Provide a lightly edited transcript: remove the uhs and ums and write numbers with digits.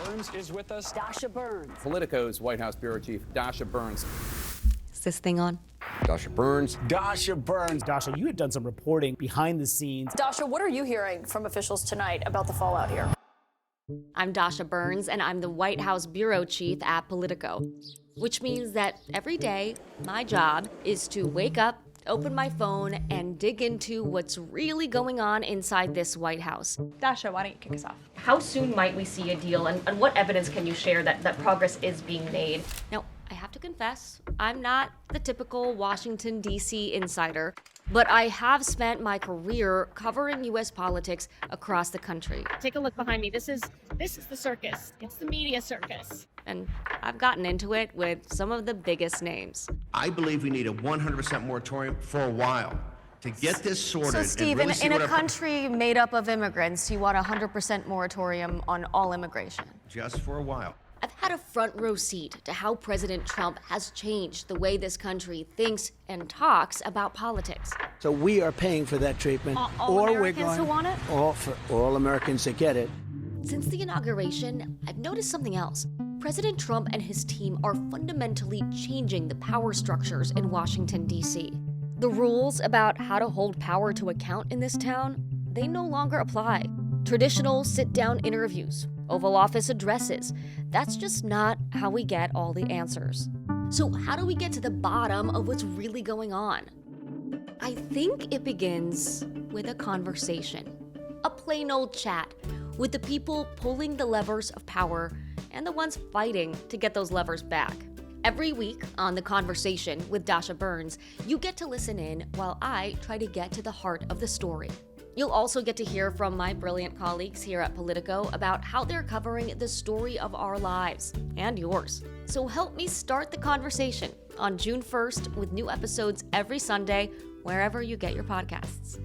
Burns is with us. Dasha Burns. Politico's White House Bureau Chief, Dasha Burns. Is this thing on? Dasha Burns. Dasha Burns. Dasha, you had done some reporting behind the scenes. Dasha, what are you hearing from officials tonight about the fallout here? I'm Dasha Burns, and I'm the White House Bureau Chief at Politico, which means that every day, my job is to wake up, open my phone, and dig into what's really going on inside this White House. Dasha, why don't you kick us off? How soon might we see a deal, and what evidence can you share that progress is being made? Now, I have to confess, I'm not the typical Washington, D.C. insider, but I have spent my career covering U.S. politics across the country. Take a look behind me. This is the circus. It's the media circus. And I've gotten into it with some of the biggest names. I believe we need a 100% moratorium for a while to get this sorted. So, Steve, and really in a country made up of immigrants, you want a 100% moratorium on all immigration? Just for a while. I've had a front row seat to how President Trump has changed the way this country thinks and talks about politics. So we are paying for that treatment. All Americans who want it? For all Americans that get it. Since the inauguration, I've noticed something else. President Trump and his team are fundamentally changing the power structures in Washington, D.C. The rules about how to hold power to account in this town, they no longer apply. Traditional sit-down interviews, Oval Office addresses, that's just not how we get all the answers. So how do we get to the bottom of what's really going on? I think it begins with a conversation, a plain old chat with the people pulling the levers of power and the ones fighting to get those levers back. Every week on The Conversation with Dasha Burns, you get to listen in while I try to get to the heart of the story. You'll also get to hear from my brilliant colleagues here at Politico about how they're covering the story of our lives and yours. So help me start the conversation on June 1st with new episodes every Sunday, wherever you get your podcasts.